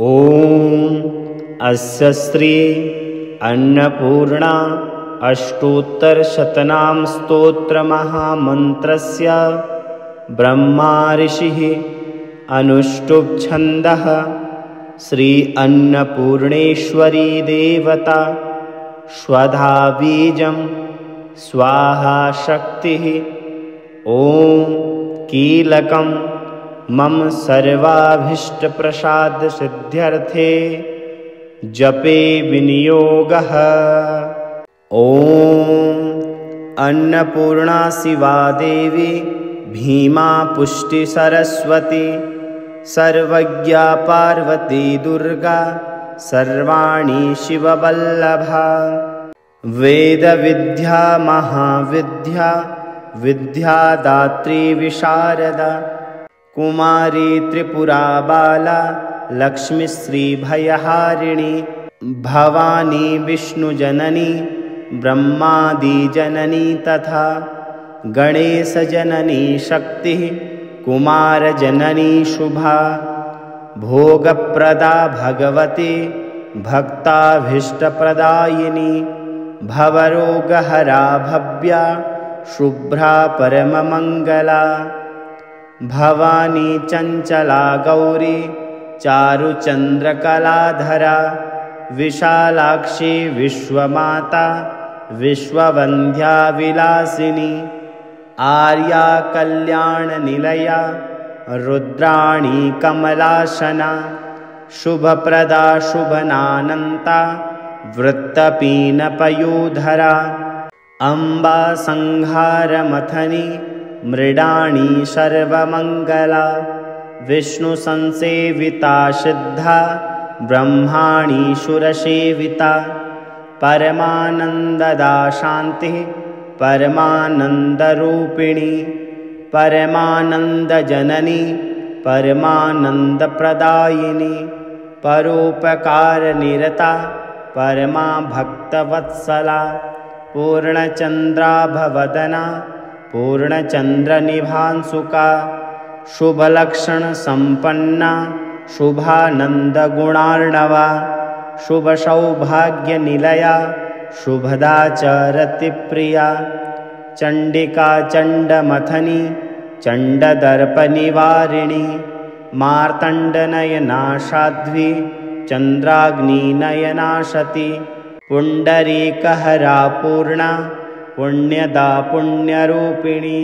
ॐ अस्य श्री अन्नपूर्णा अष्टोत्तरशतनाम स्तोत्रमहामन्त्रस्य ब्रह्मा ऋषिः अनुष्टुप् छन्दः श्री अन्नपूर्णेश्वरी देवता स्वधा बीजं स्वाहा शक्तिः। ॐ कीलकं मम सर्वाभीष्टप्रसादसिद्ध्यर्थे जपे विनियोगः। ॐ अन्नपूर्णा शिवा देवी भीमा पुष्टिसरस्वती सर्वज्ञा पार्वती दुर्गा सर्वाणि शिववल्लभा। वेदविद्या महाविद्या विद्यादात्री विशारदा कुमारी त्रिपुरा बाला लक्ष्मीश्रीभयहारिणी भवानी विष्णुजननी ब्रह्मादिजननी तथा गणेशजननी शक्तिः कुमारजननी शुभा भोगप्रदा भगवती भक्ताभीष्टप्रदायिनी भवरोगहरा भव्या शुभ्रा परममङ्गला भवानी चञ्चला गौरी चारुचन्द्रकलाधरा विशालाक्षी विश्वमाता विश्ववन्ध्या विलासिनी आर्या कल्याणनिलया रुद्राणी कमलासना शुभप्रदा शुभनानन्ता वृत्तपीनपयोधरा अम्बा संहारमथनी मृडाणी सर्वमङ्गला विष्णुसंसेविता सिद्धा ब्रह्माणी सुरसेविता परमानन्ददा शान्तिः परमानन्दरूपिणी परमानन्दजननी परमानन्दप्रदायिनी परोपकारनिरता परमा भक्तवत्सला पूर्णचन्द्राभवदना पूर्णचन्द्रनिभांशुका शुभलक्षणसम्पन्ना शुभानन्दगुणार्णवा शुभसौभाग्यनिलया शुभदा च रतिप्रिया चण्डिका चण्डमथनी चण्डदर्पनिवारिणी मार्तण्डनयना साध्वी चन्द्राग्निनयना सती पुण्डरीकहरा पूर्णा पुण्यदा पुण्यरूपिणी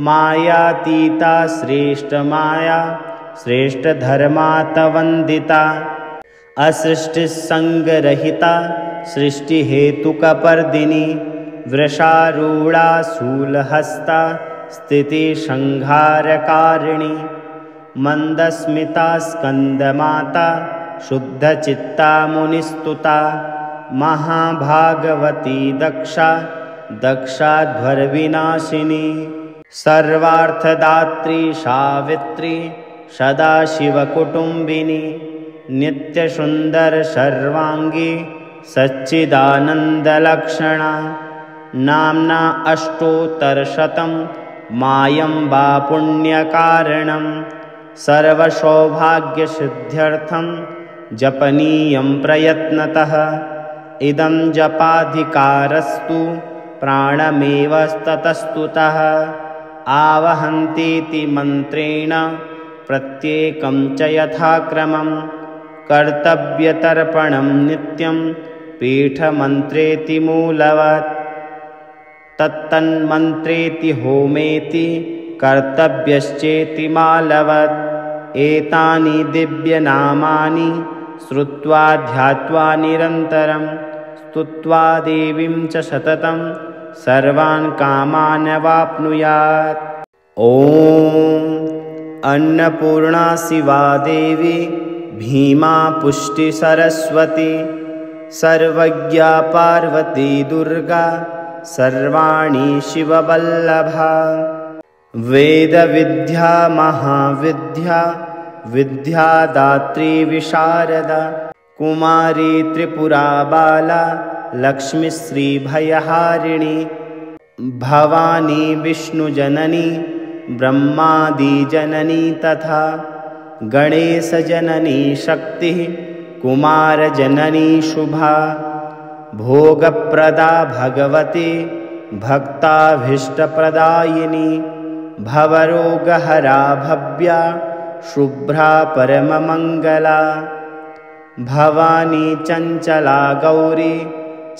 मायातीता श्रेष्ठमाया श्रेष्ठधर्मातवन्दिता असृष्टिसङ्गरहिता सृष्टिहेतुकपर्दिनी वृषारूढा शूलहस्ता स्थितिसंहारकारिणी मन्दस्मिता स्कन्दमाता शुद्धचित्ता मुनिस्तुता महाभागवती दक्षा दक्षाध्वरविनाशिनी सर्वार्थदात्री सावित्री सदाशिवकुटुम्बिनी नित्यसुन्दर सर्वाङ्गी सच्चिदानन्दलक्षणा नाम्ना अष्टोत्तरशतं मायम्बा पुण्यकारणं सर्वसौभाग्यसिद्ध्यर्थं जपनीयं प्रयत्नतः इदं जपाधिकारस्तु प्राणमेव ततस्तुतः आवहन्तीति मन्त्रेण प्रत्येकं च यथाक्रमं कर्तव्यतर्पणं नित्यं पीठमन्त्रेति मूलवत् तत्तन्मन्त्रेति होमेति कर्तव्यश्चेति मालवत् एतानि दिव्यनामानि श्रुत्वा ध्यात्वा निरन्तरं स्तुत्वा देवीं च सततं सर्वान् कामान् वाप्नुयात्। ॐ अन्नपूर्णा शिवा देवी भीमा पुष्टिसरस्वती सर्वज्ञा पार्वती दुर्गा सर्वाणि शिववल्लभा वेदविद्या महाविद्या विद्यादात्री विशारदा कुमारी त्रिपुरा बाला लक्ष्मीश्रीभयहारिणी भवानी विष्णुजननी ब्रह्मादिजननी तथा गणेशजननी शक्तिः कुमारजननी शुभा भोगप्रदा भगवती भक्ताभीष्टप्रदायिनी भवरोगहरा भव्या शुभ्रा परममङ्गला भवानी चञ्चला गौरी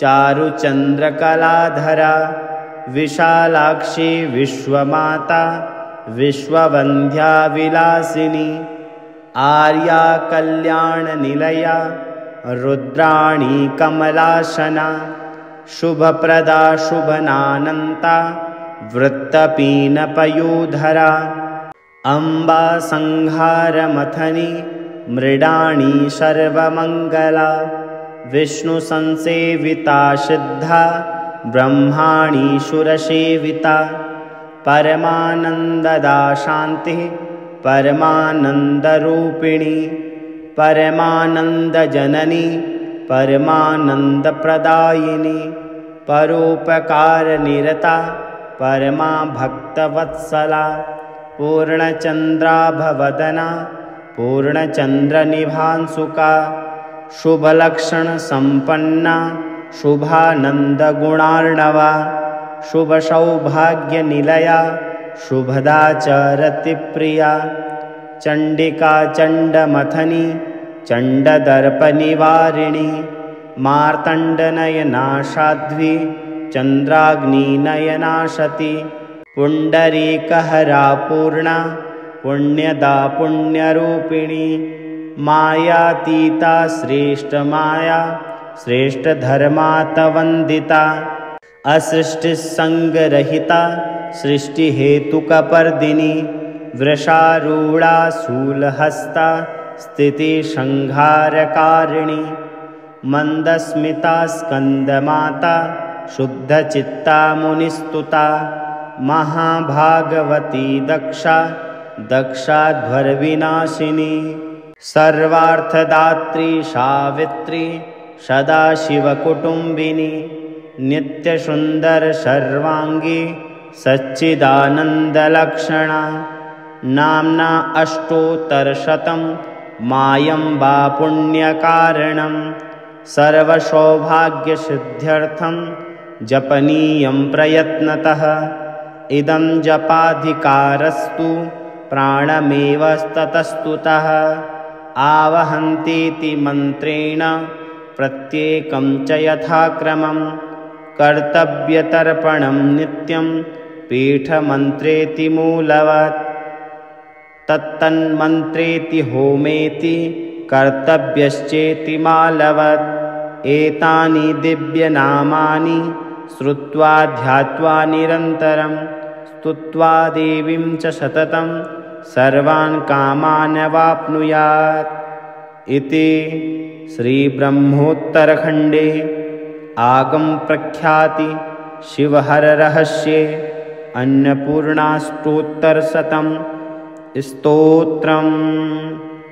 चारुचन्द्रकलाधरा विशालाक्षी विश्वमाता विश्ववन्ध्या विलासिनी आर्या कल्याणनिलया रुद्राणी कमलासना शुभप्रदा शुभनानन्ता वृत्तपीनपयोधरा अम्बा संहारमथनी मृडाणी सर्वमङ्गला विष्णुसंसेविता सिद्धा ब्रह्माणी सुरसेविता परमानन्ददा शान्तिः परमानन्दरूपिणी परमानन्दजननी परमानन्दप्रदायिनी परोपकारनिरता परमा भक्तवत्सला पूर्णचन्द्राभवदना पूर्णचन्द्रनिभांशुका शुभलक्षणसम्पन्ना शुभानन्दगुणार्णवा शुभसौभाग्यनिलया शुभदा च रतिप्रिया चण्डिका चण्डमथनी चण्डदर्पनिवारिणी मार्तण्डनयना साध्वी चन्द्राग्निनयना सती पुण्डरीकहरा पूर्णा पुण्यदा पुण्यरूपिणी मायातीता श्रेष्ठमाया श्रेष्ठधर्मातवन्दिता असृष्टिसङ्गरहिता सृष्टिहेतुकपर्दिनी वृषारूढा शूलहस्ता स्थितिसंहारकारिणी मन्दस्मिता स्कन्दमाता शुद्धचित्ता मुनिस्तुता महाभागवती दक्षा दक्षाध्वरविनाशिनी सर्वार्थदात्री सावित्री सदाशिवकुटुम्बिनी नित्यसुन्दर सर्वाङ्गी सच्चिदानन्दलक्षणा नाम्ना अष्टोत्तरशतं मायम्बा पुण्यकारणं सर्वसौभाग्यसिद्ध्यर्थं जपनीयं प्रयत्नतः इदं जपाधिकारस्तु प्राणमेव ततस्तुतः आवहन्तीति मन्त्रेण प्रत्येकं च यथाक्रमं कर्तव्यतर्पणं नित्यं पीठमन्त्रेति मूलवत् तत्तन्मन्त्रेति होमेति कर्तव्यश्चेति मालवत् एतानि दिव्यनामानि श्रुत्वा ध्यात्वा निरन्तरं स्तुत्वा देवीं च सततं सर्वान् कामान् वाप्नुयात् इति श्रीब्रह्मोत्तरखण्डे आगमप्रख्याति शिवहररहस्ये अन्नपूर्णाष्टोत्तरशतं स्तोत्रम्।